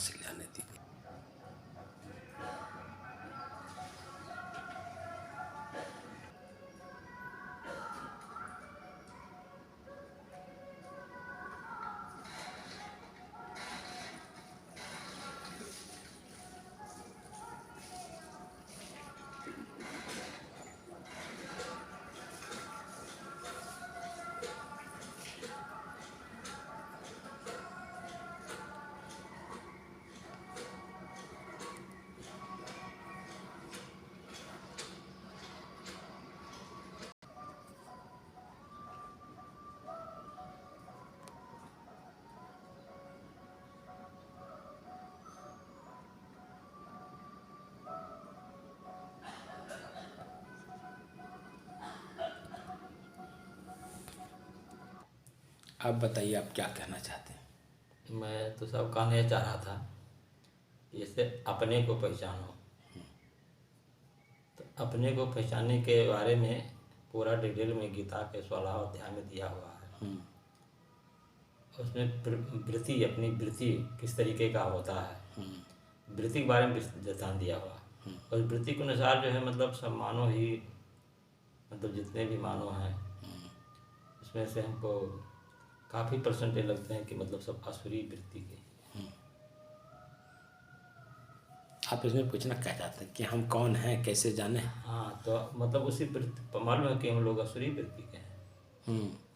से जाने दीजिए। आप बताइए, आप क्या कहना चाहते हैं? मैं तो सब कहना यह चाह रहा था कि जैसे अपने को पहचानो, तो अपने को पहचानने के बारे में पूरा डिटेल में गीता के 16 अध्याय में दिया हुआ है। उसमें वृत्ति, अपनी वृत्ति किस तरीके का होता है, वृत्ति के बारे में ध्यान दिया हुआ। और वृत्ति के अनुसार जो है मतलब सब मानव ही, मतलब जितने भी मानव हैं उसमें से हमको काफ़ी परसेंटेज लगते हैं कि मतलब सब आसुरी वृत्ति के। आप इसमें पूछना क्या चाहते हैं कि हम कौन हैं, कैसे जाने? हाँ, तो मतलब उसी वृत्ति मालूम है कि हम लोग आसुरी वृत्ति के हैं।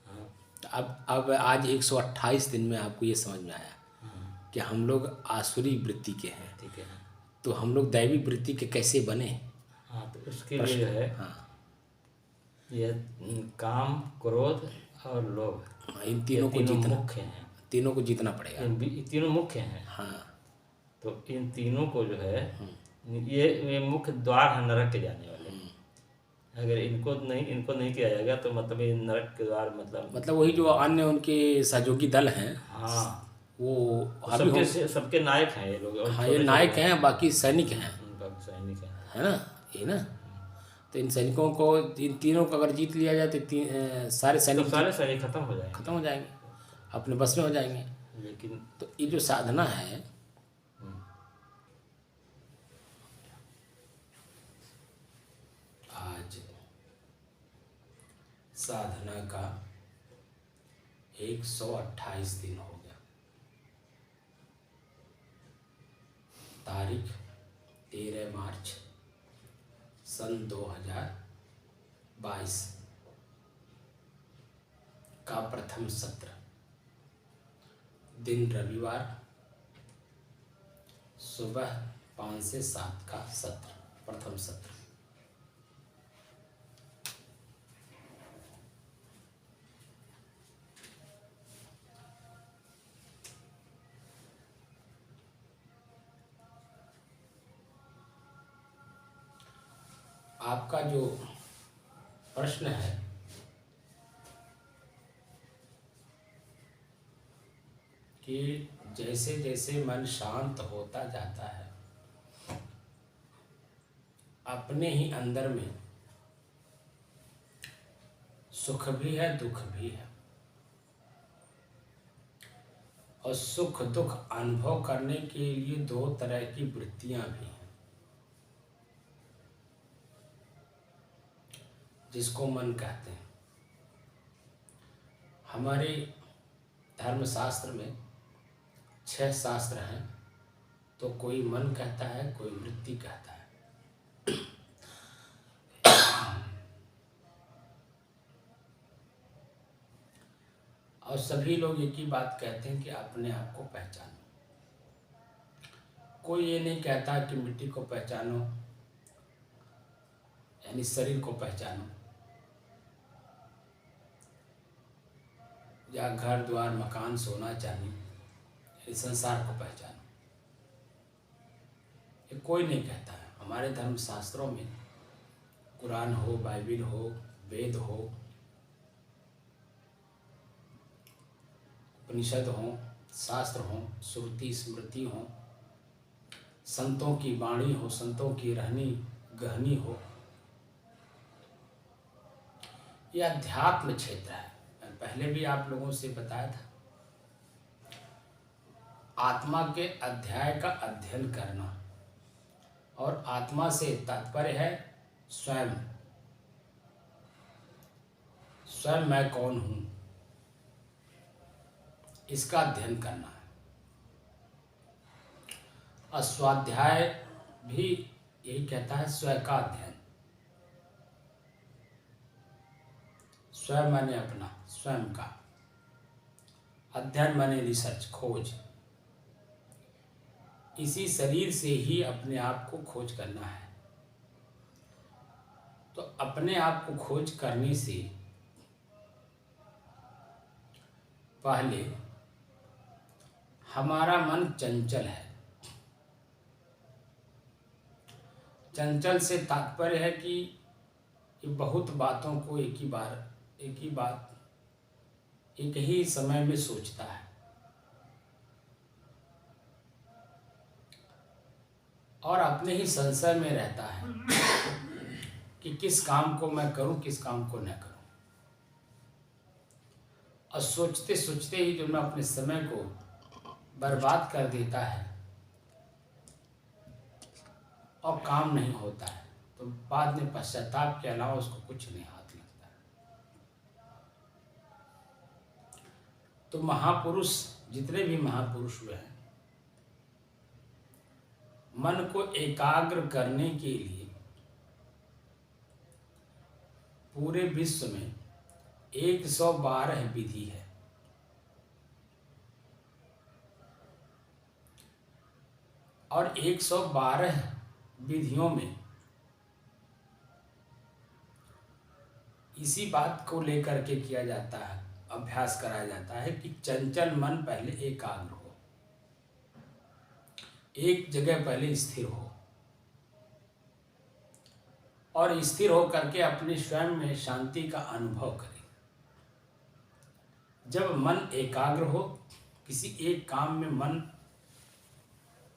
हाँ, तो अब आज 128 दिन में आपको ये समझ में आया कि हम लोग आसुरी वृत्ति के हैं। ठीक है। तो हम लोग दैवी वृत्ति के कैसे बने? हाँ, तो उसके लिए जो है ये काम, क्रोध और लोभ, इन ये तीनों को तीनों जीतना, मुख्य हैं। तीनों को जीतना पड़ेगा। ये तीनों मुख्य हैं। हाँ, तो इन तीनों को जो है ये मुख्य द्वार है नरक के जाने वाले। अगर इनको नहीं किया जाएगा तो मतलब ये नरक के द्वार, मतलब वही जो अन्य उनके सहयोगी दल हैं, हाँ, वो सबके नायक हैं ये लोग। हाँ, ये नायक हैं, बाकी सैनिक हैं, बाकी सैनिक हैं, है ना, ये ना। तो इन सैनिकों को, इन तीनों को अगर जीत लिया जाए तो सारे सैनिक खत्म हो जाएंगे, अपने बस में हो जाएंगे। लेकिन तो ये जो साधना है, आज साधना का 128 दिन हो गया। तारीख 13 मार्च सन 2022 का प्रथम सत्र, दिन रविवार, सुबह 5 से 7 का सत्र, प्रथम सत्र। आपका जो प्रश्न है कि जैसे जैसे मन शांत होता जाता है, अपने ही अंदर में सुख भी है, दुख भी है, और सुख दुख अनुभव करने के लिए दो तरह की वृत्तियां भी हैं, जिसको मन कहते हैं। हमारे धर्मशास्त्र में 6 शास्त्र हैं, तो कोई मन कहता है, कोई वृत्ति कहता है। और सभी लोग एक ही बात कहते हैं कि अपने आप को पहचानो। कोई ये नहीं कहता कि मिट्टी को पहचानो, यानी शरीर को पहचानो, या घर द्वार मकान सोना चांदी, यानी संसार को पहचानो। ये कोई नहीं कहता है। हमारे धर्म शास्त्रों में कुरान हो, बाइबिल हो, वेद हो, उपनिषद हो, शास्त्र हो, श्रुति स्मृति हो, संतों की वाणी हो, संतों की रहनी गहनी हो, यह अध्यात्म क्षेत्र है। पहले भी आप लोगों से बताया था, आत्मा के अध्याय का अध्ययन करना। और आत्मा से तात्पर्य है स्वयं। स्वयं मैं कौन हूँ, इसका अध्ययन करना है। और स्वाध्याय भी यही कहता है, स्वयं का अध्ययन। स्वयं माने अपना, स्वयं का अध्ययन माने रिसर्च, खोज। इसी शरीर से ही अपने आप को खोज करना है। तो अपने आप को खोज करने से पहले हमारा मन चंचल है। चंचल से तात्पर्य है कि ये बहुत बातों को एक ही बात एक ही समय में सोचता है और अपने ही संशय में रहता है कि किस काम को मैं करूं, किस काम को न करूं। और सोचते सोचते ही जो मैं अपने समय को बर्बाद कर देता है और काम नहीं होता है, तो बाद में पश्चाताप के अलावा उसको कुछ नहीं हाथ लगता है। तो महापुरुष, जितने भी महापुरुष हुए हैं, मन को एकाग्र करने के लिए पूरे विश्व में 112 विधि है। और 112 विधियों में इसी बात को लेकर के किया जाता है, अभ्यास कराया जाता है कि चंचल मन पहले एकाग्र हो, एक जगह पहले स्थिर हो, और स्थिर हो करके अपने स्वयं में शांति का अनुभव करे। जब मन एकाग्र हो, किसी एक काम में मन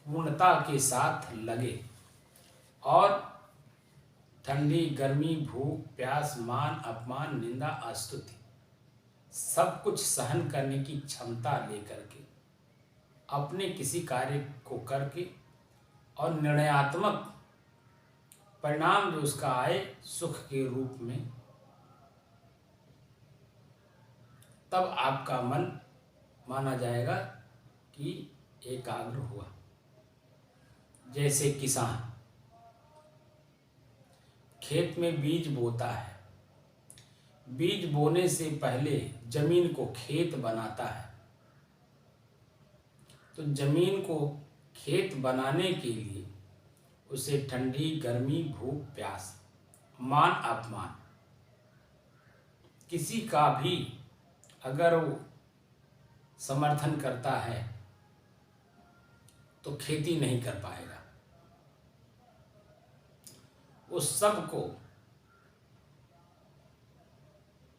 पूर्णता के साथ लगे और ठंडी गर्मी, भूख प्यास, मान अपमान, निंदा स्तुति सब कुछ सहन करने की क्षमता लेकर के अपने किसी कार्य को करके और निर्णयात्मक परिणाम जो उसका आए सुख के रूप में, तब आपका मन माना जाएगा कि एकाग्र हुआ। जैसे किसान खेत में बीज बोता है, बीज बोने से पहले जमीन को खेत बनाता है। तो जमीन को खेत बनाने के लिए उसे ठंडी गर्मी, भूख प्यास, मान अपमान, किसी का भी अगर वो समर्थन करता है तो खेती नहीं कर पाएगा। उस सब को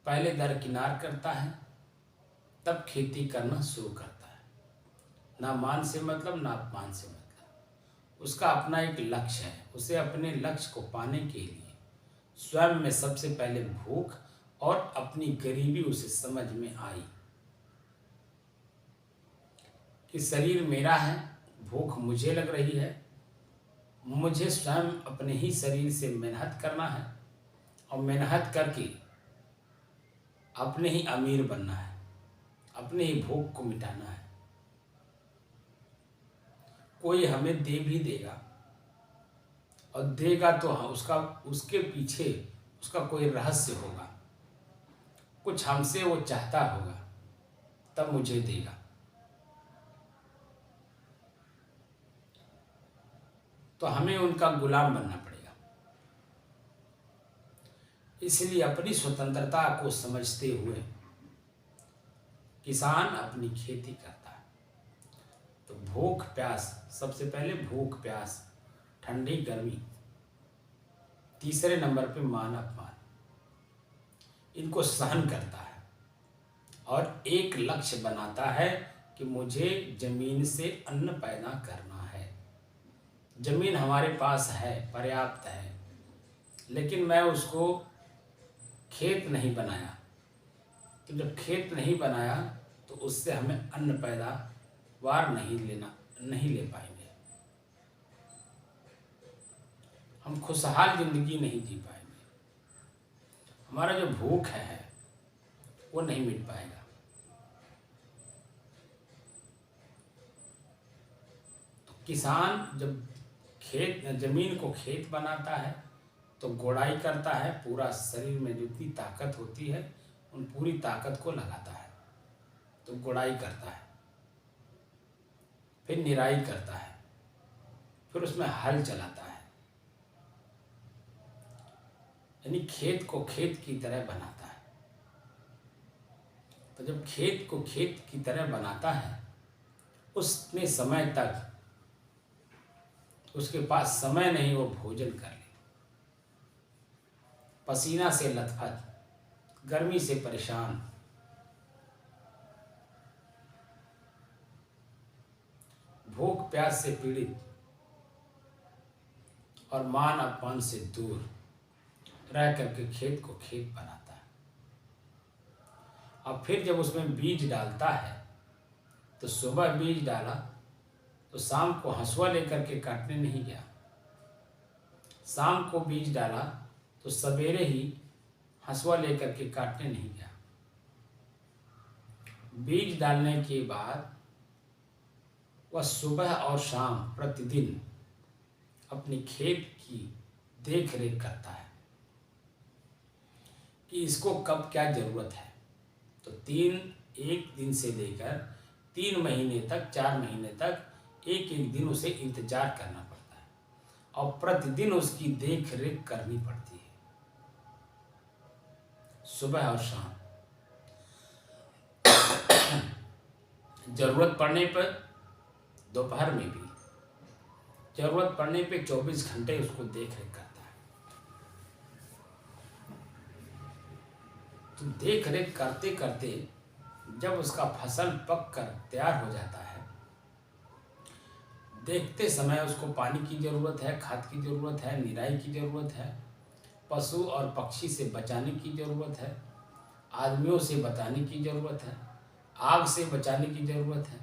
पहले दरकिनार करता है, तब खेती करना शुरू करता है। ना मान से मतलब, ना अपमान से मतलब। उसका अपना एक लक्ष्य है। उसे अपने लक्ष्य को पाने के लिए स्वयं में सबसे पहले भूख और अपनी गरीबी उसे समझ में आई कि शरीर मेरा है, भूख मुझे लग रही है, मुझे स्वयं अपने ही शरीर से मेहनत करना है और मेहनत करके अपने ही अमीर बनना है, अपने ही भूख को मिटाना है। कोई हमें दे भी देगा और देगा तो उसके पीछे उसका कोई रहस्य होगा, कुछ हमसे वो चाहता होगा, तब मुझे देगा। तो हमें उनका गुलाम बनना पड़ेगा। इसलिए अपनी स्वतंत्रता को समझते हुए किसान अपनी खेती करता है। तो भूख प्यास, सबसे पहले भूख प्यास, ठंडी गर्मी, तीसरे नंबर पे मान अपमान, इनको सहन करता है और एक लक्ष्य बनाता है कि मुझे जमीन से अन्न पैदा करना है। जमीन हमारे पास है, पर्याप्त है, लेकिन मैं उसको खेत नहीं बनाया। तो जब खेत नहीं बनाया तो उससे हमें अन्न पैदा वार नहीं ले पाएंगे। हम खुशहाल जिंदगी नहीं जी पाएंगे। हमारा जो भूख है वो नहीं मिट पाएगा। तो किसान जब जमीन को खेत बनाता है तो गोड़ाई करता है, पूरा शरीर में जितनी ताकत होती है उन पूरी ताकत को लगाता है। तो गोड़ाई करता है, फिर निराई करता है, फिर उसमें हल चलाता है, यानी खेत को खेत की तरह बनाता है। तो जब खेत को खेत की तरह बनाता है, उसने समय तक उसके पास समय नहीं वो भोजन कर ले, पसीना से लथपथ, गर्मी से परेशान, भूख प्यास से पीड़ित और मान अपमान से दूर रह करके खेत को खेत बनाता है। और फिर जब उसमें बीज डालता है तो सुबह बीज डाला तो शाम को हंसुआ लेकर के काटने नहीं गया, शाम को बीज डाला तो सवेरे ही हंसुआ लेकर के काटने नहीं गया। बीज डालने के बाद वह सुबह और शाम प्रतिदिन अपने खेत की देख रेख करता है कि इसको कब क्या जरूरत है। तो एक दिन से लेकर 3 महीने तक, 4 महीने तक एक दिन उसे इंतजार करना पड़ता है और प्रतिदिन उसकी देख रेख करनी पड़ती है, सुबह और शाम। जरूरत पड़ने पर दोपहर में भी, जरूरत पड़ने पे 24 घंटे उसको देख रेख करता है। तो देख रेख करते करते जब उसका फसल पक कर तैयार हो जाता है, देखते समय उसको पानी की ज़रूरत है, खाद की ज़रूरत है, निराई की ज़रूरत है, पशु और पक्षी से बचाने की ज़रूरत है, आदमियों से बचाने की ज़रूरत है, आग से बचाने की ज़रूरत है,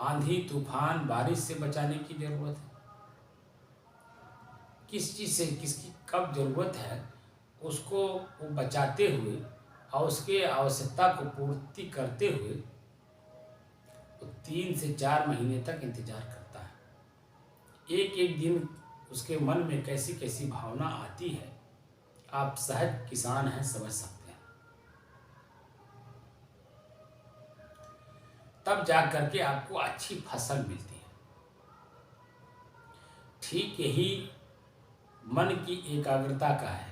आंधी तूफान बारिश से बचाने की ज़रूरत है। किस चीज़ से किसकी कब ज़रूरत है उसको वो बचाते हुए और उसके आवश्यकता को पूर्ति करते हुए तो 3 से 4 महीने तक इंतजार करता है। एक एक दिन उसके मन में कैसी कैसी भावना आती है, आप सहज किसान हैं, समझ सकते हैं। तब जा करके आपको अच्छी फसल मिलती है। ठीक यही मन की एकाग्रता का है।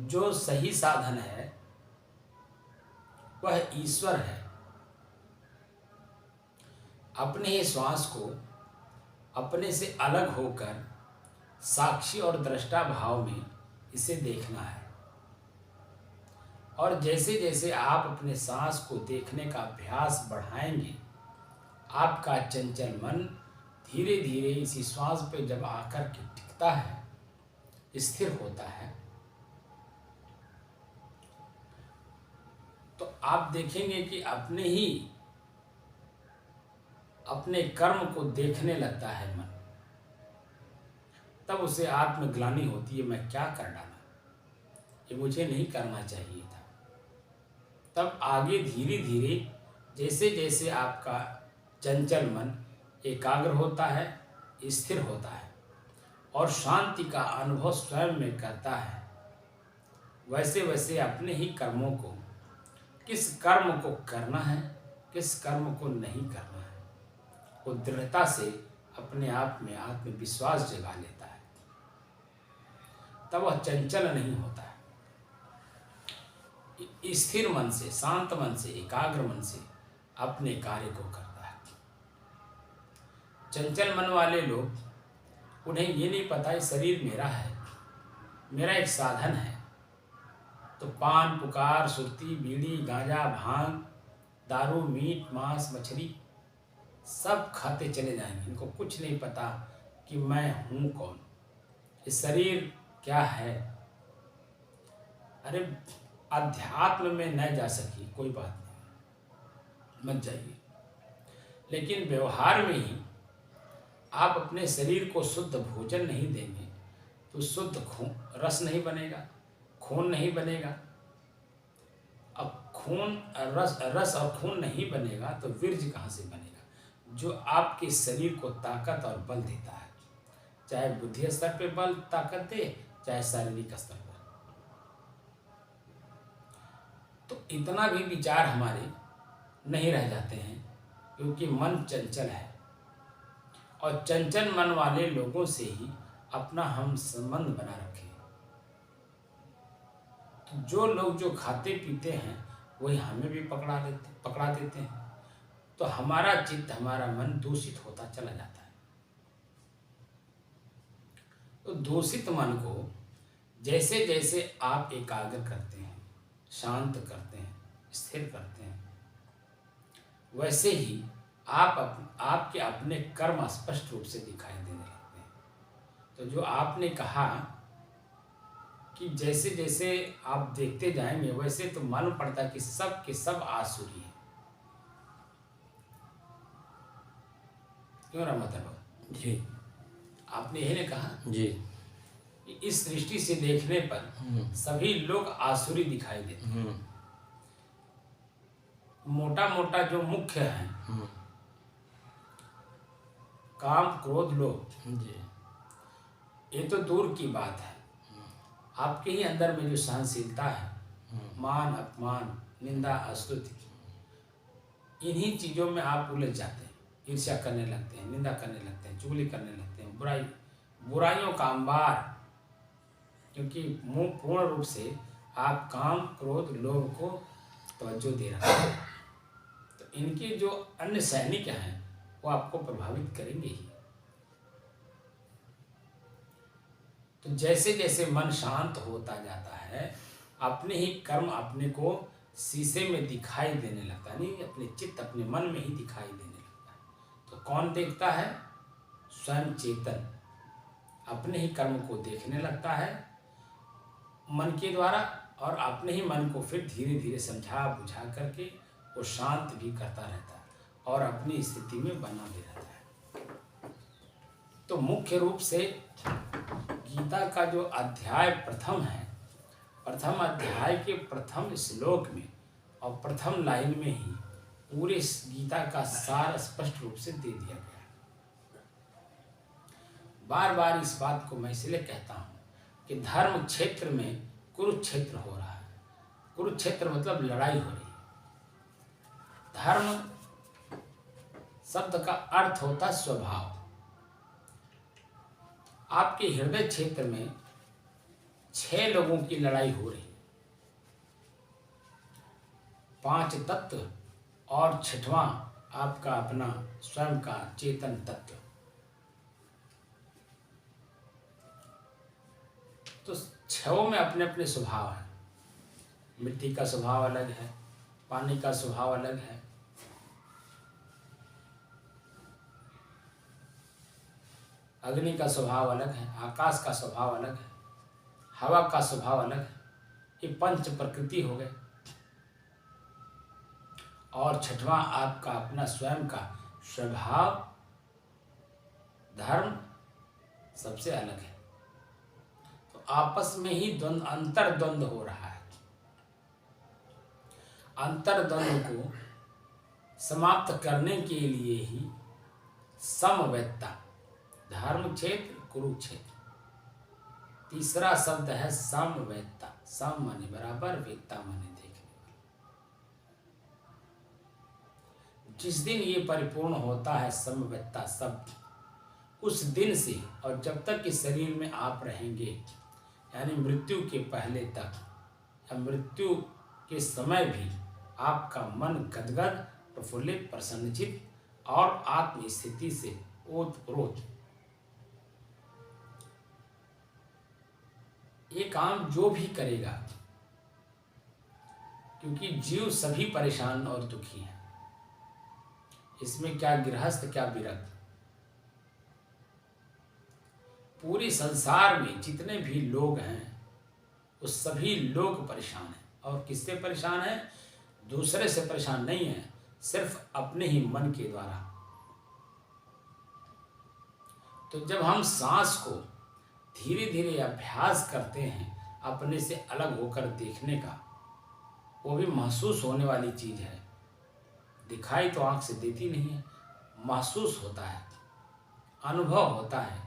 जो सही साधन है वह ईश्वर है। अपने ही श्वास को अपने से अलग होकर साक्षी और दृष्टा भाव में इसे देखना है। और जैसे जैसे आप अपने सांस को देखने का अभ्यास बढ़ाएंगे, आपका चंचल मन धीरे धीरे इसी श्वास पे जब आकर के टिकता है, स्थिर होता है, तो आप देखेंगे कि अपने कर्म को देखने लगता है मन। तब उसे आत्मग्लानि होती है, मैं क्या कर डाला, ये मुझे नहीं करना चाहिए था। तब आगे धीरे धीरे जैसे जैसे आपका चंचल मन एकाग्र होता है, स्थिर होता है और शांति का अनुभव स्वयं में करता है, वैसे वैसे अपने ही कर्मों को, किस कर्म को करना है, किस कर्म को नहीं करना है, वो दृढ़ता से अपने आप में आत्मविश्वास जगा लेता है। तब वह चंचल नहीं होता है। स्थिर मन से, शांत मन से, एकाग्र मन से अपने कार्य को करता है। चंचल मन वाले लोग, उन्हें ये नहीं पता है शरीर मेरा है, मेरा एक साधन है। तो पान, पुकार, सुरती, बीड़ी, गांजा, भांग, दारू, मीट, मांस, मछली सब खाते चले जाएंगे। इनको कुछ नहीं पता कि मैं हूँ कौन, ये शरीर क्या है। अरे अध्यात्म में न जा सकी, कोई बात नहीं, मत जाइए, लेकिन व्यवहार में ही आप अपने शरीर को शुद्ध भोजन नहीं देंगे तो शुद्ध खून रस नहीं बनेगा, खून नहीं बनेगा। अब खून रस और खून नहीं बनेगा तो वीर्य कहाँ से बनेगा, जो आपके शरीर को ताकत और बल देता है, चाहे बुद्धि स्तर पे बल ताकत दे, चाहे शारीरिक स्तर पर। तो इतना भी विचार हमारे नहीं रह जाते हैं, क्योंकि मन चंचल है और चंचल मन वाले लोगों से ही अपना हम संबंध बना रखे। तो जो लोग जो खाते पीते हैं वही हमें भी पकड़ा देते हैं, तो हमारा चित्त, हमारा मन दूषित होता चला जाता है। तो दूषित मन को जैसे जैसे आप एकाग्र करते हैं, शांत करते हैं, स्थिर करते हैं, वैसे ही आपके अपने कर्म स्पष्ट रूप से दिखाई देने लगते हैं। तो जो आपने कहा कि जैसे जैसे आप देखते जाएंगे वैसे तो मालूम पड़ता है कि सब के सब आसुरी हैं। क्यों रामाता बाबा जी, आपने यही ने कहा जी, कि इस दृष्टि से देखने पर सभी लोग आसुरी दिखाई देते हैं। मोटा मोटा जो मुख्य है, काम क्रोध लोभ, जी, ये तो दूर की बात है। आपके ही अंदर में जो सहनशीलता है, मान अपमान, निंदा स्तुति, इन्हीं चीजों में आप उलझ जाते हैं, ईर्ष्या करने लगते हैं, निंदा करने लगते हैं, चुगली करने लगते हैं, बुराइयों का अंबार, क्योंकि पूर्ण रूप से आप काम क्रोध लोभ को तवज्जो दे रहे हैं। तो इनके जो अन्य सैनिक हैं वो आपको प्रभावित करेंगे ही। तो जैसे जैसे मन शांत होता जाता है, अपने ही कर्म अपने को शीशे में दिखाई देने लगता है, नहीं अपने चित्त अपने मन में ही दिखाई देने लगता है। तो कौन देखता है? स्वयं चेतन अपने ही कर्म को देखने लगता है मन के द्वारा, और अपने ही मन को फिर धीरे धीरे समझा बुझा करके वो शांत भी करता रहता है और अपनी स्थिति में बना भी रहता है। तो मुख्य रूप से गीता का जो अध्याय प्रथम है, प्रथम अध्याय के प्रथम श्लोक में और प्रथम लाइन में ही पूरे गीता का सार स्पष्ट रूप से दे दिया गया है। बार बार इस बात को मैं इसलिए कहता हूँ कि धर्म क्षेत्र में कुरुक्षेत्र हो रहा है। कुरुक्षेत्र मतलब लड़ाई हो रही है। धर्म शब्द का अर्थ होता स्वभाव। आपके हृदय क्षेत्र में 6 लोगों की लड़ाई हो रही है, 5 तत्व और 6वां आपका अपना स्वयं का चेतन तत्व। तो 6 में अपने अपने स्वभाव हैं। मिट्टी का स्वभाव अलग है, पानी का स्वभाव अलग है, अग्नि का स्वभाव अलग है, आकाश का स्वभाव अलग है, हवा का स्वभाव अलग है। ये 5 प्रकृति हो गए। और 6वां आपका अपना स्वयं का स्वभाव धर्म सबसे अलग है। तो आपस में ही अंतर द्वंद्व हो रहा है। अंतर द्वंद्व को समाप्त करने के लिए ही समवेत्ता, धर्म क्षेत्र कुरुक्षेत्र, तीसरा शब्द है समवेत्ता। सम माने बराबर, वेत्ता माने देखने वाला। जिस दिन ये परिपूर्ण होता है समवेत्ता शब्द, उस दिन से और जब तक इस शरीर में आप रहेंगे, यानी मृत्यु के पहले तक या मृत्यु के समय भी आपका मन गदगद, प्रफुल्लित, प्रसन्नचित और आत्म स्थिति से ओतप्रोत। ये काम जो भी करेगा, क्योंकि जीव सभी परेशान और दुखी हैं, इसमें क्या गृहस्थ क्या विरक्त, पूरे संसार में जितने भी लोग हैं वो सभी लोग परेशान हैं और किससे परेशान है? दूसरे से परेशान नहीं है, सिर्फ अपने ही मन के द्वारा। तो जब हम सांस को धीरे धीरे अभ्यास करते हैं अपने से अलग होकर देखने का, वो भी महसूस होने वाली चीज है। दिखाई तो आंख से देती नहीं है, महसूस होता है, अनुभव होता है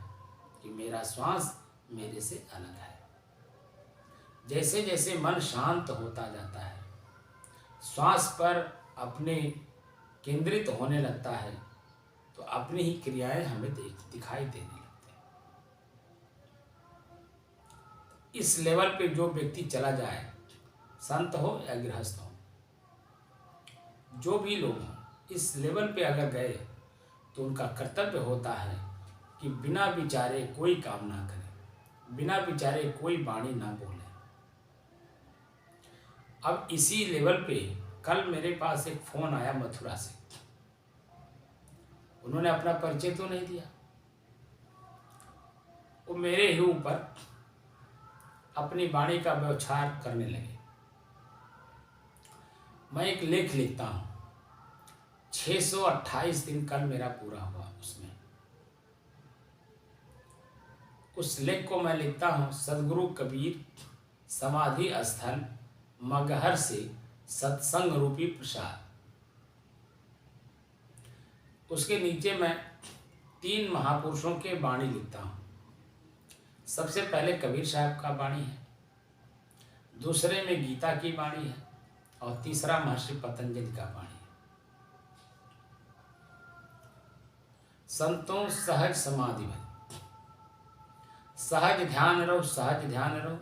कि मेरा श्वास मेरे से अलग है। जैसे जैसे मन शांत होता जाता है, श्वास पर अपने केंद्रित होने लगता है, तो अपनी ही क्रियाएं हमें दिखाई देने लगती हैं। इस लेवल पे जो व्यक्ति चला जाए, संत हो या गृहस्थ हो, जो भी लोग हों, इस लेवल पे अगर गए तो उनका कर्तव्य होता है कि बिना विचारे कोई काम ना करें, बिना विचारे कोई वाणी ना बोले। अब इसी लेवल पे कल मेरे पास एक फोन आया मथुरा से। उन्होंने अपना परिचय तो नहीं दिया, वो मेरे ही ऊपर अपनी वाणी का व्यवहार करने लगे। मैं एक लेख लिखता हूँ, 628 दिन कल मेरा पूरा हुआ। उसमें उस लेख को मैं लिखता हूँ, सदगुरु कबीर समाधि स्थल मगहर से सत्संग रूपी प्रसाद। उसके नीचे मैं 3 महापुरुषों के वाणी लिखता हूँ। सबसे पहले कबीर साहब का वाणी है, दूसरे में गीता की वाणी है, और तीसरा महर्षि पतंजलि का वाणी है। संतों सहज समाधि में सहज ध्यान रहो, सहज ध्यान रहो,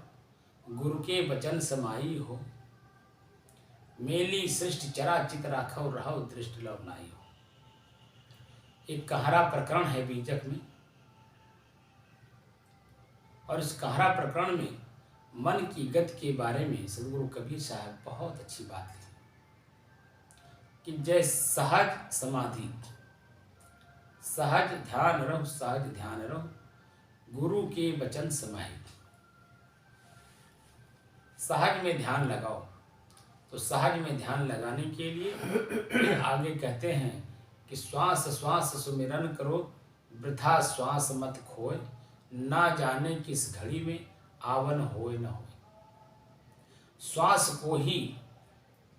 गुरु के वचन समाई हो, मेली सृष्टि चराचित राखो, रहो दृष्टि लव नाई हो। एक कहरा प्रकरण है बीजक में, और इस कहरा प्रकरण में मन की गति के बारे में सदगुरु कबीर साहब बहुत अच्छी बात लिखी कि जैसे सहज समाधि, सहज ध्यान रहो, सहज ध्यान रहो, गुरु के वचन समाई। सहज में ध्यान लगाओ। तो सहज में ध्यान लगाने के लिए फिर आगे कहते हैं कि श्वास श्वास सुमिरन करो, वृथा श्वास मत खोए, ना जाने किस घड़ी में आवन होए न होए। श्वास को ही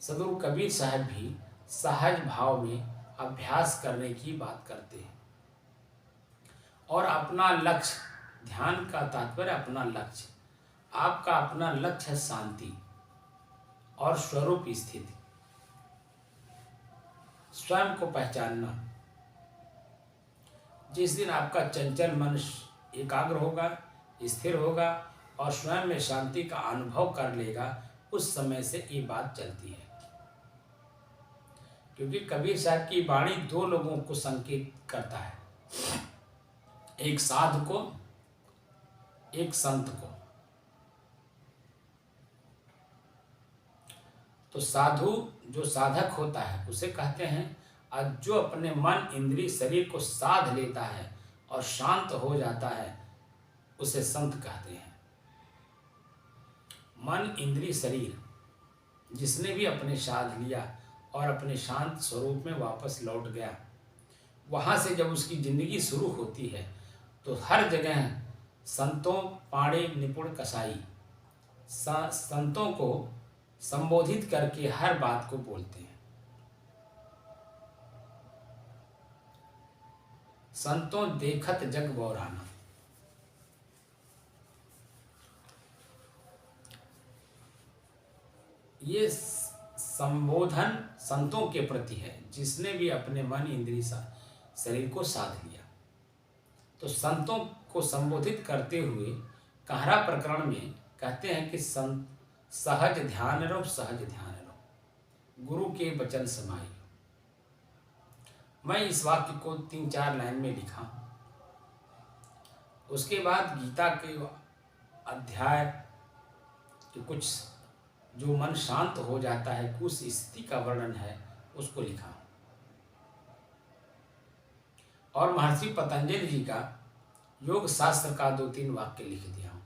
सदगुरु कबीर साहब भी सहज भाव में अभ्यास करने की बात करते हैं। और अपना लक्ष्य, ध्यान का तात्पर्य अपना लक्ष्य, आपका अपना लक्ष्य है शांति और स्वरूप स्थिति, स्वयं को पहचानना। जिस दिन आपका चंचल मन एकाग्र होगा, स्थिर होगा और स्वयं में शांति का अनुभव कर लेगा, उस समय से ये बात चलती है। क्योंकि कबीर साहब की वाणी 2 लोगों को संकेत करता है, एक साधु को, एक संत को। तो साधु जो साधक होता है उसे कहते हैं, और जो अपने मन इंद्रिय शरीर को साध लेता है और शांत हो जाता है उसे संत कहते हैं। मन इंद्रिय शरीर जिसने भी अपने साध लिया और अपने शांत स्वरूप में वापस लौट गया, वहाँ से जब उसकी जिंदगी शुरू होती है तो हर जगह संतों पाड़े निपुण कसाई, संतों को संबोधित करके हर बात को बोलते हैं। संतों देखत जग बौराना। ये संबोधन संतों के प्रति है, जिसने भी अपने मन इंद्रिय शरीर को साध लिया। तो संतों को संबोधित करते हुए कहरा प्रकरण में कहते हैं कि सहज ध्यान रहो, सहज ध्यान रहो, गुरु के वचन समाई। मैं इस वाक्य को 3-4 लाइन में लिखा। उसके बाद गीता के अध्याय के कुछ जो मन शांत हो जाता है, उस स्थिति का वर्णन है, उसको लिखा। और महर्षि पतंजलि जी का योग शास्त्र का 2-3 वाक्य लिख दिया हूं।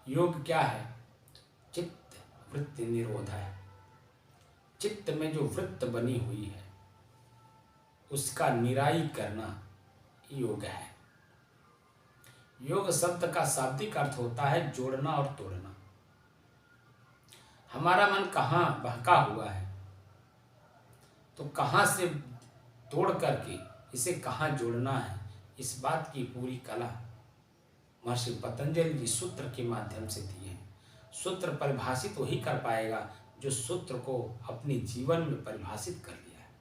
योग क्या है? चित्त वृत्ति निरोध है। चित्त में जो वृत्त बनी हुई है उसका निराई करना योग है। योग शब्द का शाब्दिक अर्थ होता है जोड़ना और तोड़ना। हमारा मन कहाँ बहका हुआ है तो कहाँ से तोड़ करके इसे कहाँ जोड़ना है, इस बात की पूरी कला महर्षि पतंजलि जी सूत्र के माध्यम से दिए हैं। सूत्र परिभाषित वही कर पाएगा जो सूत्र को अपने जीवन में परिभाषित कर लिया है।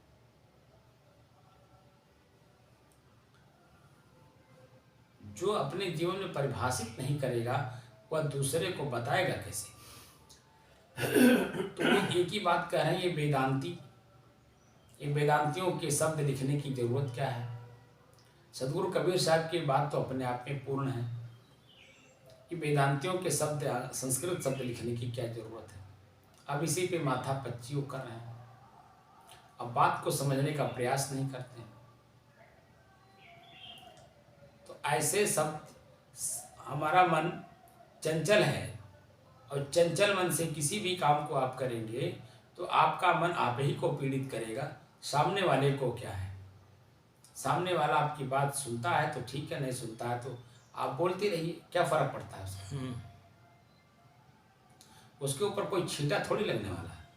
जो अपने जीवन में परिभाषित नहीं करेगा वह दूसरे को बताएगा कैसे। तो ये एक ही बात कह रहे हैं, ये वेदांती, ये वेदांतियों के शब्द लिखने की जरूरत क्या है। सदगुरु कबीर साहब की बात तो अपने आप में पूर्ण है कि वेदांतियों के शब्द, संस्कृत शब्द लिखने की क्या जरूरत है। अब इसी पे माथा पच्ची कर रहे हैं, अब बात को समझने का प्रयास नहीं करते हैं। तो ऐसे शब्द, हमारा मन चंचल है और चंचल मन से किसी भी काम को आप करेंगे तो आपका मन आप ही को पीड़ित करेगा, सामने वाले को क्या है। सामने वाला आपकी बात सुनता है तो ठीक है, नहीं सुनता है तो आप बोलते रहिए, क्या फर्क पड़ता है उसका। उसके ऊपर कोई छींटा थोड़ी लगने वाला है।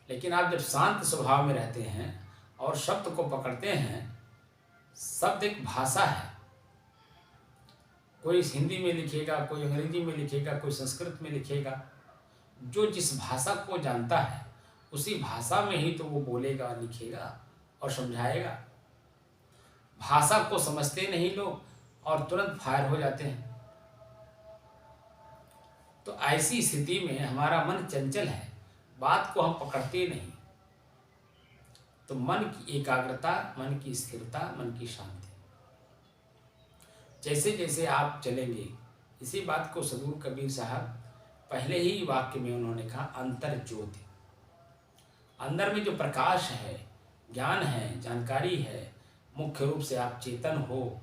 लेकिन आप जब शांत स्वभाव में रहते हैं और शब्द को पकड़ते हैं, शब्द एक भाषा है। कोई हिंदी में लिखेगा, कोई अंग्रेजी में लिखेगा, कोई संस्कृत में लिखेगा। जो जिस भाषा को जानता है उसी भाषा में ही तो वो बोलेगा, लिखेगा और समझाएगा। भाषा को समझते नहीं लोग और तुरंत फायर हो जाते हैं। तो ऐसी स्थिति में हमारा मन चंचल है, बात को हम पकड़ते नहीं। तो मन की एकाग्रता, मन की स्थिरता, मन की शांति, जैसे जैसे आप चलेंगे, इसी बात को सदगुरु कबीर साहब पहले ही वाक्य में उन्होंने कहा, अंतर ज्योति। अंदर में जो प्रकाश है, ज्ञान है, जानकारी है, मुख्य रूप से आप चेतन हो,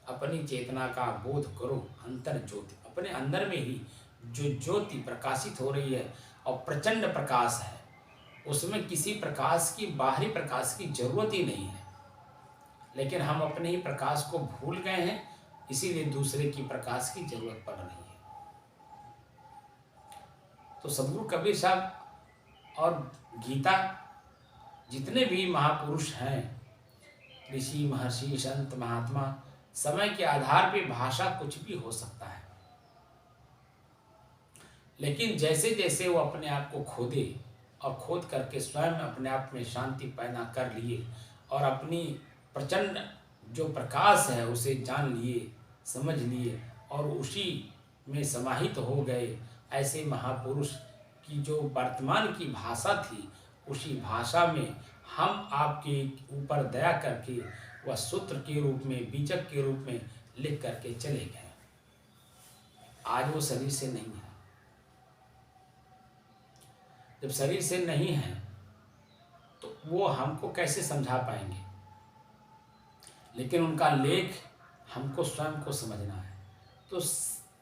अपनी चेतना का बोध करो। अंतर ज्योति, अपने अंदर में ही जो ज्योति प्रकाशित हो रही है और प्रचंड प्रकाश है, उसमें किसी प्रकाश की, बाहरी प्रकाश की जरूरत ही नहीं है। लेकिन हम अपने ही प्रकाश को भूल गए हैं, इसीलिए दूसरे की प्रकाश की जरूरत पड़ रही है। तो सदगुरु कबीर साहब और गीता, जितने भी महापुरुष हैं, ऋषि, महर्षि, संत, महात्मा, समय के आधार पे भाषा कुछ भी हो सकता है। लेकिन जैसे जैसे वो अपने आप को खोदे और खोद करके स्वयं अपने आप में शांति पैदा कर लिए और अपनी प्रचंड जो प्रकाश है उसे जान लिए, समझ लिए और उसी में समाहित हो गए, ऐसे महापुरुष की जो वर्तमान की भाषा थी, उसी भाषा में हम आपके ऊपर दया करके वह सूत्र के रूप में, बीजक के रूप में लिख करके चले गए। आज वो शरीर से नहीं है। जब शरीर से नहीं है तो वो हमको कैसे समझा पाएंगे। लेकिन उनका लेख हमको स्वयं को समझना है। तो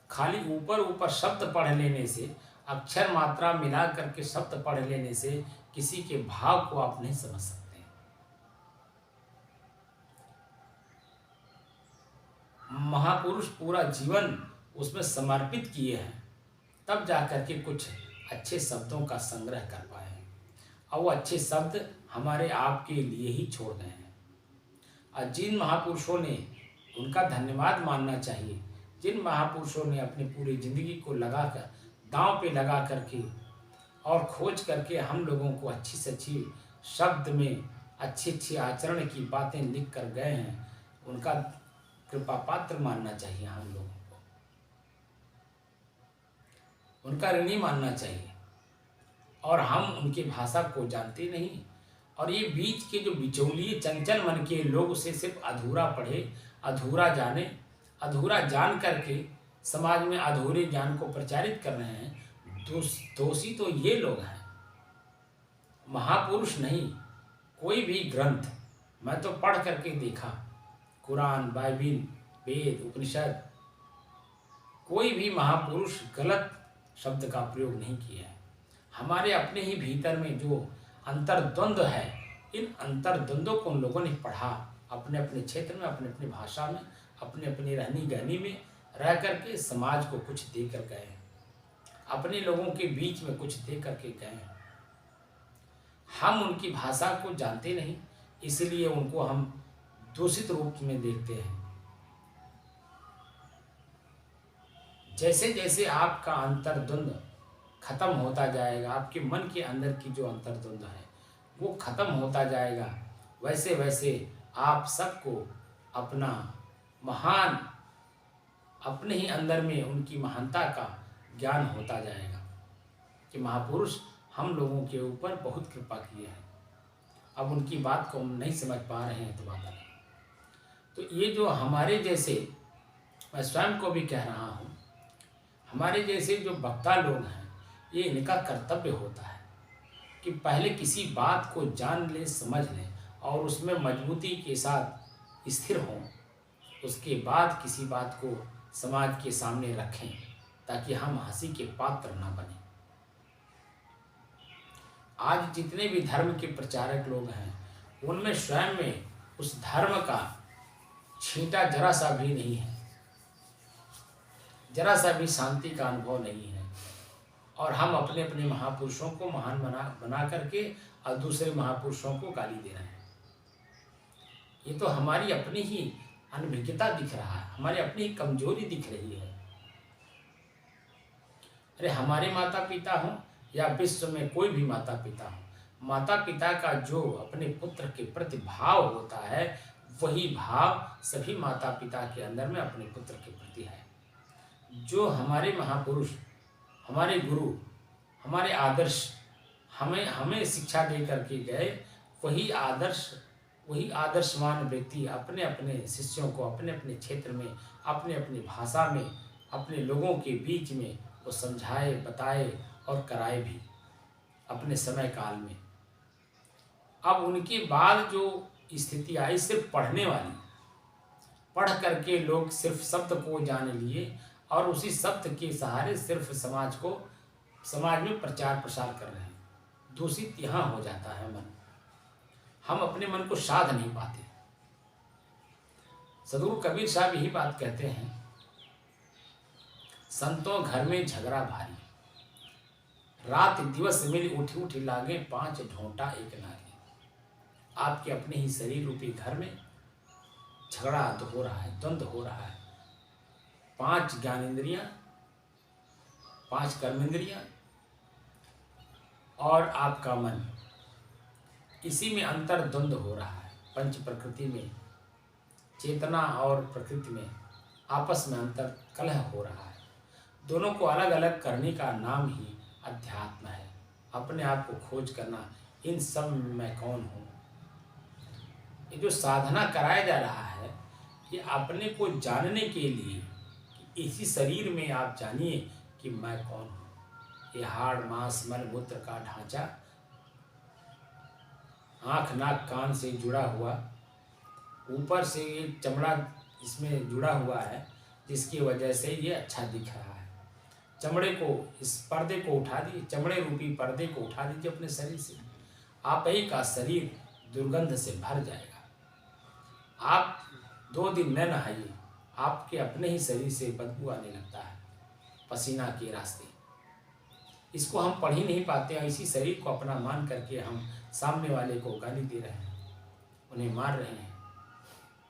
खाली ऊपर ऊपर शब्द पढ़ लेने से, अक्षर मात्रा मिला करके शब्द पढ़ लेने से किसी के भाव को आप नहीं समझ सकते। महापुरुष पूरा जीवन उसमें समर्पित किए हैं, तब जाकर के कुछ अच्छे शब्दों का संग्रह कर पाए हैं। और वो अच्छे शब्द हमारे आपके लिए ही छोड़ गए हैं। और जिन महापुरुषों ने, उनका धन्यवाद मानना चाहिए, जिन महापुरुषों ने अपनी पूरी जिंदगी को लगाकर, दांव पे लगा करके और खोज करके हम लोगों को अच्छी से अच्छी शब्द में अच्छी अच्छी आचरण की बातें लिख कर गए हैं, उनका कृपा पात्र मानना चाहिए हम लोगों को, उनका ऋणी मानना चाहिए। और हम उनकी भाषा को जानते नहीं। और ये बीच के जो बिचौलिए चंचल मन के लोग उसे सिर्फ अधूरा पढ़े, अधूरा जाने, अधूरा जान करके समाज में अधूरे ज्ञान को प्रचारित कर रहे हैं। दोषी तो ये लोग हैं, महापुरुष नहीं। कोई भी ग्रंथ मैं तो पढ़ करके देखा, कुरान, बाइबिल, वेद, उपनिषद, कोई भी महापुरुष गलत शब्द का प्रयोग नहीं किया है। हमारे अपने ही भीतर में जो अंतर्द्वंद्व है, इन अंतर्द्वंद्वों को उन लोगों ने पढ़ा, अपने अपने क्षेत्र में, अपने अपनी भाषा में, अपने अपनी रहनी गहनी में रह करके समाज को कुछ दे कर गए, अपने लोगों के बीच में कुछ दे करके गए। हम उनकी भाषा को जानते नहीं, इसलिए उनको हम दूषित रूप में देखते हैं। जैसे जैसे आपका अंतर्द्वंद खत्म होता जाएगा, आपके मन के अंदर की जो अंतर्द्वंद है वो खत्म होता जाएगा, वैसे वैसे आप सबको अपना महान, अपने ही अंदर में उनकी महानता का ज्ञान होता जाएगा कि महापुरुष हम लोगों के ऊपर बहुत कृपा किए हैं। अब उनकी बात को हम नहीं समझ पा रहे हैं तो बात अलग। तो ये जो हमारे जैसे, मैं स्वयं को भी कह रहा हूँ, हमारे जैसे जो वक्ता लोग हैं, ये इनका कर्तव्य होता है कि पहले किसी बात को जान लें, समझ लें और उसमें मजबूती के साथ स्थिर हों, उसके बाद किसी बात को समाज के सामने रखें ताकि हम हंसी के पात्र ना बने। आज जितने भी धर्म के प्रचारक लोग हैं, उनमें स्वयं में उस धर्म का छींटा जरा सा भी नहीं है, जरा सा भी शांति का अनुभव नहीं है, और हम अपने अपने महापुरुषों को महान बना करके और दूसरे महापुरुषों को गाली दे रहे हैं। ये तो हमारी अपनी ही अनभिज्ञता दिख रहा है, हमारी अपनी ही कमजोरी दिख रही है। अरे हमारे माता पिता हों या विश्व में कोई भी माता पिता हो, माता पिता का जो अपने पुत्र के प्रति भाव होता है, वही भाव सभी माता पिता के अंदर में अपने पुत्र के प्रति है। जो हमारे महापुरुष, हमारे गुरु, हमारे आदर्श हमें शिक्षा दे करके गए, वही आदर्शवान व्यक्ति अपने अपने शिष्यों को अपने अपने क्षेत्र में, अपने अपनी भाषा में, अपने लोगों के बीच में वो समझाए, बताए और कराए भी अपने समय काल में। अब उनके बाद जो स्थिति आई, सिर्फ पढ़ने वाली, पढ़ करके लोग सिर्फ शब्द को जान लिए और उसी शब्द के सहारे सिर्फ समाज में प्रचार प्रसार कर रहे हैं। दूषित यहाँ हो जाता है मन, हम अपने मन को साध नहीं पाते। सदगुरु कबीर साहब यही बात कहते हैं, संतों घर में झगड़ा भारी, रात दिवस मिल उठी उठी लागे, 5 ढोंटा एक नारी। आपके अपने ही शरीर रूपी घर में झगड़ा हो रहा है, द्वंद्व हो रहा है। 5 ज्ञानेंद्रियां, 5 कर्मेंद्रियां और आपका मन, इसी में अंतर द्वंद्व हो रहा है। पंच प्रकृति में, चेतना और प्रकृति में आपस में अंतर कलह हो रहा है। दोनों को अलग अलग करने का नाम ही अध्यात्म है, अपने आप को खोज करना। इन सब में मैं कौन हूँ? ये जो साधना कराया जा रहा है, ये अपने को जानने के लिए कि इसी शरीर में आप जानिए कि मैं कौन हूँ। ये हाड़ मांस मल मूत्र का ढांचा आँख नाक कान से जुड़ा हुआ, ऊपर से एक चमड़ा इसमें जुड़ा हुआ है, जिसकी वजह से ये अच्छा दिख रहा है। चमड़े को, इस पर्दे को उठा दीजिए, चमड़े रूपी पर्दे को उठा दीजिए अपने शरीर से, आप ही का शरीर दुर्गंध से भर जाएगा। आप 2 दिन न नहाइए, आपके अपने ही शरीर से बदबू आने लगता है पसीना के रास्ते। इसको हम पढ़ ही नहीं पाते हैं। इसी शरीर को अपना मान करके हम सामने वाले को गाली दे रहे हैं, उन्हें मार रहे हैं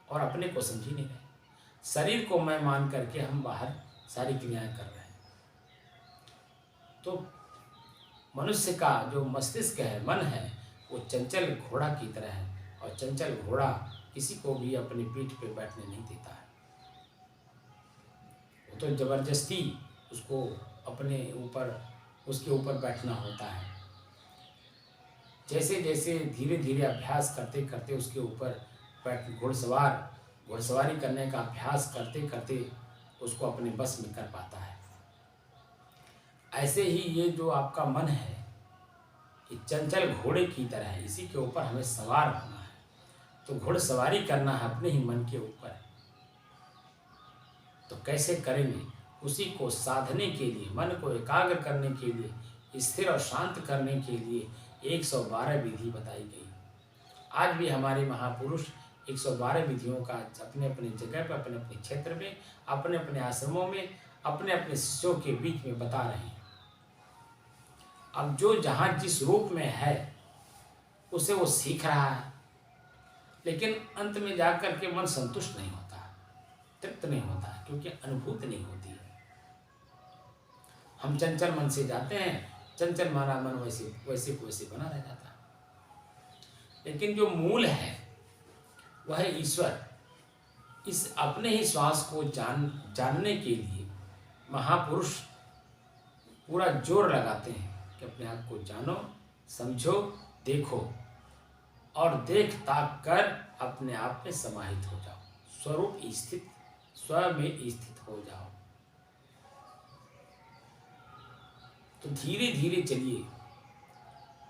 और अपने को समझ ही नहीं रहे। शरीर को मैं मान करके हम बाहर सारी क्रियाएं कर रहे हैं। तो मनुष्य का जो मस्तिष्क है, मन है, वो चंचल घोड़ा की तरह है, और चंचल घोड़ा किसी को भी अपनी पीठ पे बैठने नहीं देता है। वो तो जबरदस्ती उसको अपने ऊपर, उसके ऊपर बैठना होता है। जैसे जैसे धीरे धीरे अभ्यास करते करते उसके ऊपर घुड़सवारी करने का अभ्यास करते करते उसको अपने बस में कर पाता है। ऐसे ही ये जो आपका मन है, ये चंचल घोड़े की तरह है, इसी के ऊपर हमें सवार होना है। तो घुड़सवारी करना है अपने ही मन के ऊपर। तो कैसे करेंगे? उसी को साधने के लिए, मन को एकाग्र करने के लिए स्थिर और शांत करने के लिए 112 विधि बताई गई। आज भी हमारे महापुरुष 112 विधियों का अपने अपने जगह पर, अपने अपने क्षेत्र में, अपने अपने आश्रमों में, अपने अपने शिष्यों के बीच में बता रहे हैं। अब जो जहाँ जिस रूप में है उसे वो सीख रहा है, लेकिन अंत में जाकर के मन संतुष्ट नहीं होता, तृप्त नहीं होता, क्योंकि अनुभूति नहीं होती है। हम चंचल मन से जाते हैं, चंचल माना मन वैसे वैसे को वैसे बना रह जाता है। लेकिन जो मूल है वह है ईश्वर। इस अपने ही श्वास को जानने के लिए महापुरुष पूरा जोर लगाते हैं कि अपने आप को जानो, समझो, देखो और देख ताक कर अपने आप में समाहित हो जाओ, स्वरूप स्थित, स्वयं में स्थित हो जाओ। तो धीरे धीरे चलिए,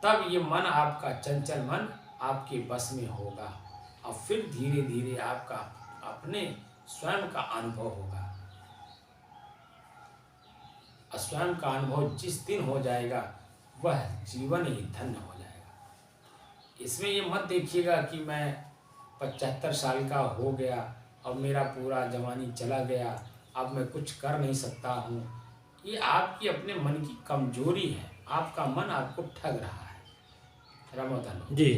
तब ये मन आपका, चंचल मन आपके बस में होगा और फिर धीरे धीरे आपका अपने स्वयं का अनुभव होगा। और स्वयं का अनुभव जिस दिन हो जाएगा वह जीवन ही धन्य हो जाएगा। इसमें ये मत देखिएगा कि मैं 75 साल का हो गया और मेरा पूरा जवानी चला गया, अब मैं कुछ कर नहीं सकता हूँ। ये आपकी अपने मन की कमजोरी है, आपका मन आपको ठग रहा है। रामोदन जी।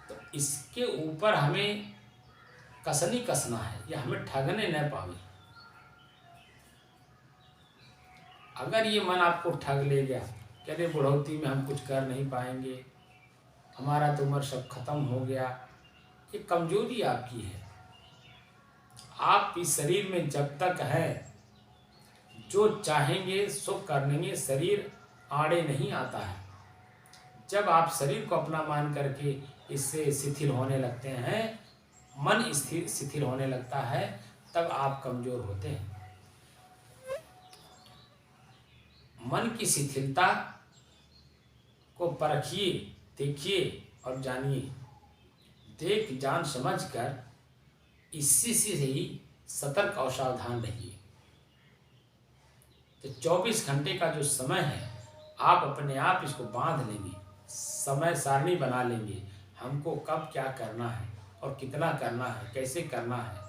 तो इसके ऊपर हमें कसनी कसना है, या हमें ठगने न पावे। अगर ये मन आपको ठग ले गया, कह रहे बुढ़ौती में हम कुछ कर नहीं पाएंगे, हमारा तो उम्र सब खत्म हो गया, ये कमजोरी आपकी है। आप इस शरीर में जब तक है, जो चाहेंगे सो कर लेंगे, शरीर आड़े नहीं आता है। जब आप शरीर को अपना मान करके इससे शिथिल होने लगते हैं, मन स्थिर शिथिल होने लगता है, तब आप कमजोर होते हैं। मन की शिथिलता को परखिए, देखिए और जानिए। देख जान समझ कर इसी से ही सतर्क और सावधान रहिए। तो 24 घंटे का जो समय है, आप अपने आप इसको बांध लेंगे, समय सारणी बना लेंगे, हमको कब क्या करना है और कितना करना है, कैसे करना है।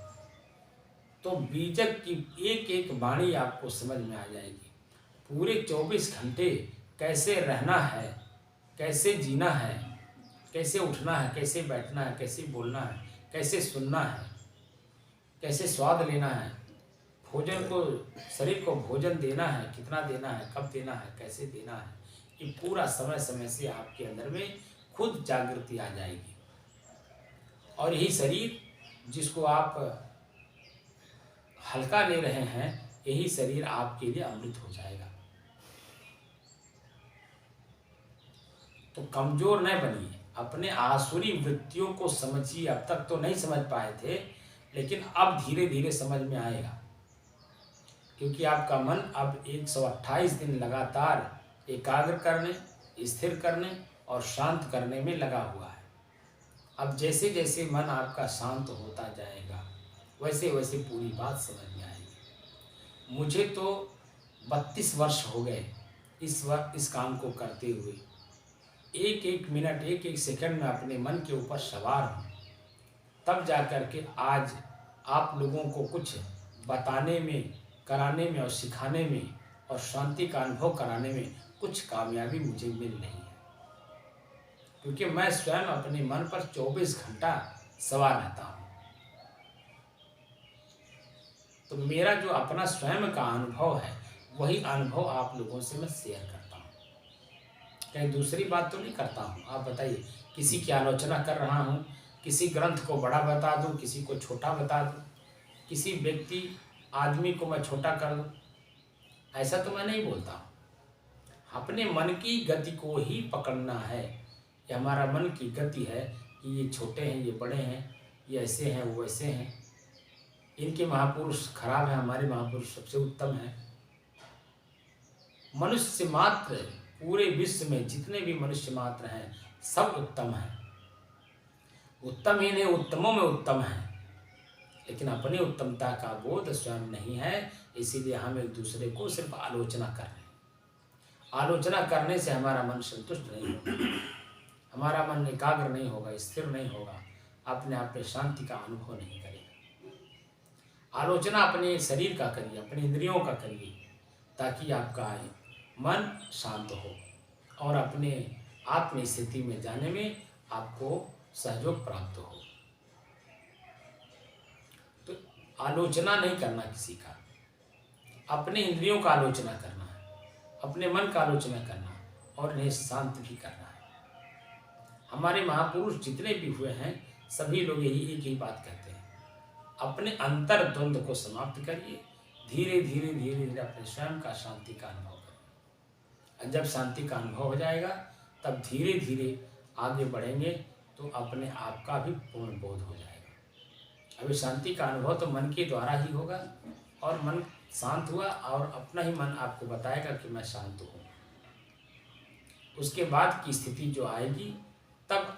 तो बीजक की एक एक वाणी आपको समझ में आ जाएगी। पूरे 24 घंटे कैसे रहना है, कैसे जीना है, कैसे उठना है, कैसे बैठना है, कैसे बोलना है, कैसे सुनना है, कैसे स्वाद लेना है, भोजन को, शरीर को भोजन देना है, कितना देना है, कब देना है, कैसे देना है, ये पूरा समय समय से आपके अंदर में खुद जागृति आ जाएगी। और यही शरीर जिसको आप हल्का ले रहे हैं, यही शरीर आपके लिए अमृत हो जाएगा। तो कमजोर न बनिए, अपने आसुरी वृत्तियों को समझिए। अब तक तो नहीं समझ पाए थे, लेकिन अब धीरे धीरे समझ में आएगा, क्योंकि आपका मन अब 128 दिन लगातार एकाग्र करने, स्थिर करने और शांत करने में लगा हुआ है। अब जैसे जैसे मन आपका शांत होता जाएगा, वैसे वैसे पूरी बात समझ में आएगी। मुझे तो 32 वर्ष हो गए इस काम को करते हुए। एक एक मिनट, एक एक सेकंड में अपने मन के ऊपर सवार हूँ, तब जाकर के आज आप लोगों को कुछ बताने में, कराने में और सिखाने में और शांति का अनुभव कराने में कुछ कामयाबी मुझे मिल रही है। क्योंकि मैं स्वयं अपने मन पर 24 घंटा सवार रहता हूँ। तो मेरा जो अपना स्वयं का अनुभव है, वही अनुभव आप लोगों से मैं शेयर करता हूँ। कहीं दूसरी बात तो नहीं करता हूँ। आप बताइए, किसी की आलोचना कर रहा हूँ, किसी ग्रंथ को बड़ा बता दूँ, किसी को छोटा बता दूँ, किसी व्यक्ति आदमी को मैं छोटा कर दूँ, ऐसा तो मैं नहीं बोलता हूँ। अपने मन की गति को ही पकड़ना है। ये हमारा मन की गति है कि ये छोटे हैं, ये बड़े हैं, ये ऐसे हैं, वो वैसे हैं, इनके महापुरुष खराब हैं, हमारे महापुरुष सबसे उत्तम हैं। मनुष्य मात्र, पूरे विश्व में जितने भी मनुष्य मात्र हैं, सब उत्तम हैं। उत्तम ही नहीं, उत्तमों में उत्तम हैं, लेकिन अपनी उत्तमता का बोध स्वयं नहीं है। इसीलिए हम एक दूसरे को सिर्फ आलोचना कर रहे हैं। आलोचना करने से हमारा मन संतुष्ट नहीं होगा, हमारा मन एकाग्र नहीं होगा, स्थिर नहीं होगा, अपने आप में शांति का अनुभव नहीं करेगा। आलोचना अपने शरीर का करिए, अपने इंद्रियों का करिए, ताकि आपका मन शांत हो और अपने आत्म स्थिति में जाने में आपको सहयोग प्राप्त हो। तो आलोचना नहीं करना किसी का, अपने इंद्रियों का आलोचना करना है, अपने मन का आलोचना करना और इन्हें शांत भी करना है। हमारे महापुरुष जितने भी हुए हैं सभी लोग यही एक ही बात कहते हैं, अपने अंतर द्वंद्व को समाप्त करिए, धीरे धीरे धीरे धीरे अपने स्वयं का शांति का अनुभव करिए। और जब शांति का अनुभव हो जाएगा तब धीरे धीरे आगे बढ़ेंगे तो अपने आप का भी पूर्ण बोध हो जाएगा। अभी शांति का अनुभव तो मन के द्वारा ही होगा और मन शांत हुआ और अपना ही मन आपको बताएगा कि मैं शांत हूँ। उसके बाद की स्थिति जो आएगी तब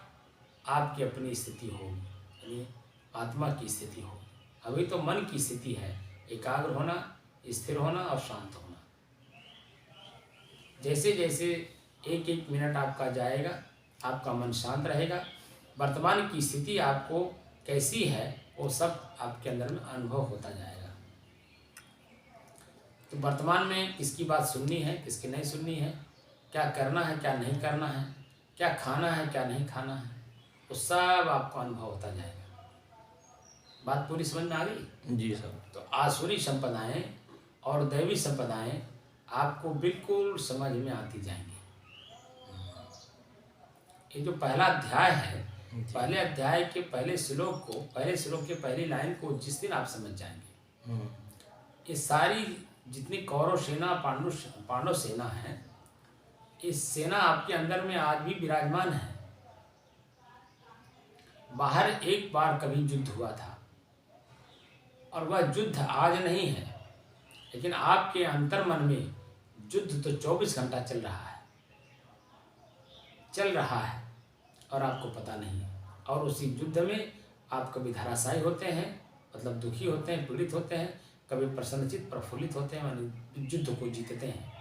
आपकी अपनी स्थिति होगी, यानी आत्मा की स्थिति होगी। अभी तो मन की स्थिति है, एकाग्र होना, स्थिर होना और शांत होना। जैसे जैसे एक एक मिनट आपका जाएगा आपका मन शांत रहेगा, वर्तमान की स्थिति आपको कैसी है वो सब आपके अंदर में अनुभव होता जाएगा। तो वर्तमान में किसकी बात सुननी है, किसकी नहीं सुननी है, क्या करना है क्या नहीं करना है, क्या खाना है क्या नहीं खाना है, वो सब आपको अनुभव होता जाएगा। बात पूरी समझ में आ गई? जी सर। तो आसुरी संपदाएं और दैवी संपदाएं आपको बिल्कुल समझ में आती जाएंगी। ये जो पहला अध्याय है, पहले अध्याय के पहले श्लोक के पहली लाइन को जिस दिन आप समझ जाएंगे, ये सारी जितनी कौरव सेना पांडव सेना है, इस सेना आपके अंदर में आज भी विराजमान है। बाहर एक बार कभी युद्ध हुआ था और वह युद्ध आज नहीं है, लेकिन आपके अंतर्मन में युद्ध तो 24 घंटा चल रहा है और आपको पता नहीं है। और उसी युद्ध में आप कभी धराशायी होते हैं, मतलब दुखी होते हैं, पीड़ित होते हैं, कभी प्रसन्नचित प्रफुल्लित होते हैं, माने युद्ध को जीतते हैं।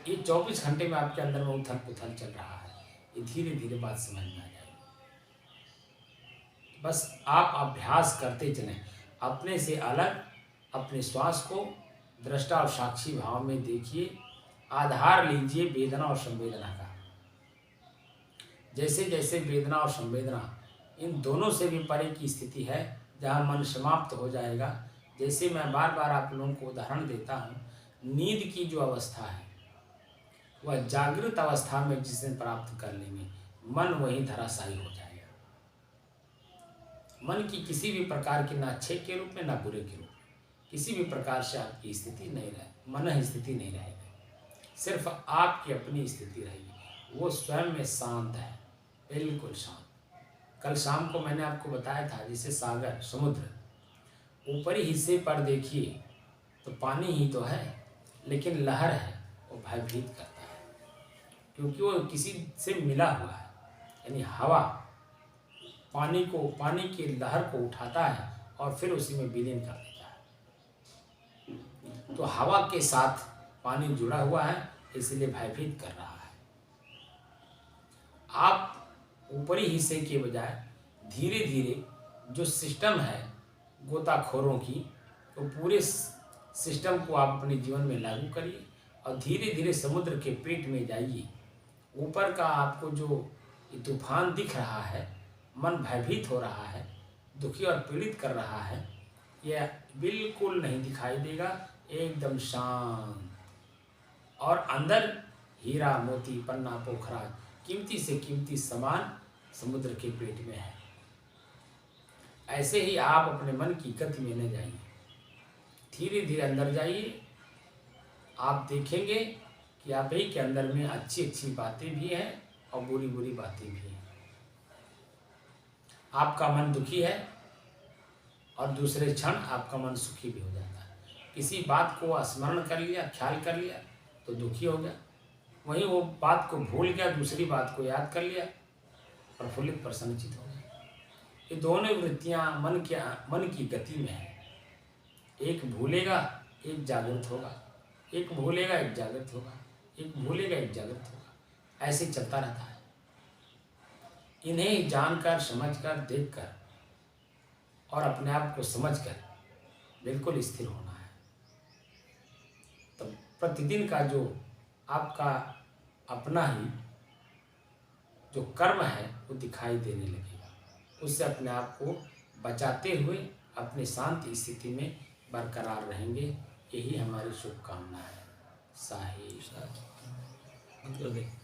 ये 24 घंटे में आपके अंदर में उथल पुथल चल रहा है। ये धीरे धीरे बात समझ में आ जाएगी। बस आप अभ्यास करते चलें, अपने से अलग अपने श्वास को दृष्टा और साक्षी भाव में देखिए, आधार लीजिए वेदना और संवेदना का। जैसे जैसे वेदना और संवेदना इन दोनों से भी परे की स्थिति है, जहाँ मन समाप्त हो जाएगा। जैसे मैं बार बार आप लोगों को उदाहरण देता हूँ, नींद की जो अवस्था है वह जागृत अवस्था में जिस दिन प्राप्त कर लेंगे, मन वहीं धराशायी हो जाएगा। मन की किसी भी प्रकार की ना अच्छे के रूप में ना बुरे के रूप में किसी भी प्रकार से आपकी स्थिति नहीं रहे, मन स्थिति नहीं रहेगी, सिर्फ आपकी अपनी स्थिति रहेगी। वो स्वयं में शांत है, बिल्कुल शांत। कल शाम को मैंने आपको बताया था, जैसे सागर समुद्र ऊपरी हिस्से पर देखिए तो पानी ही तो है, लेकिन लहर है, वो भयभीत करता है क्योंकि वो किसी से मिला हुआ है। यानी हवा पानी की लहर को उठाता है और फिर उसी में विलीन कर देता है। तो हवा के साथ पानी जुड़ा हुआ है, इसलिए भयभीत कर रहा है। आप ऊपरी हिस्से के बजाय धीरे धीरे जो सिस्टम है गोताखोरों की, तो पूरे सिस्टम को आप अपने जीवन में लागू करिए और धीरे धीरे समुद्र के पेट में जाइए। ऊपर का आपको जो तूफान दिख रहा है, मन भयभीत हो रहा है, दुखी और पीड़ित कर रहा है, यह बिल्कुल नहीं दिखाई देगा, एकदम शांत। और अंदर हीरा मोती पन्ना पोखरा कीमती से कीमती सामान समुद्र के पेट में है। ऐसे ही आप अपने मन की गति में न जाइए, धीरे धीरे अंदर जाइए। आप देखेंगे कि आप ही के अंदर में अच्छी अच्छी बातें भी हैं और बुरी बुरी बातें भी हैं। आपका मन दुखी है और दूसरे क्षण आपका मन सुखी भी हो जाता है। किसी बात को स्मरण कर लिया, ख्याल कर लिया तो दुखी हो गया, वहीं वो बात को भूल गया, दूसरी बात को याद कर लिया, प्रफुल्लित प्रसन्नचित हो गया। ये दोनों वृत्तियां मन की गति में है। एक भूलेगा, एक जागृत होगा। एक भूलेगा एक जागृत होगा, एक भूलेगा एक जागृत होगा, ऐसे चलता रहता है। इन्हें जानकर समझकर देखकर और अपने आप को समझकर बिल्कुल स्थिर होना है। तो प्रतिदिन का जो आपका अपना ही जो कर्म है वो दिखाई देने लगेगा, उससे अपने आप को बचाते हुए अपने शांत स्थिति में बरकरार रहेंगे। यही हमारी शुभकामना है। साहिब बिल्कुल।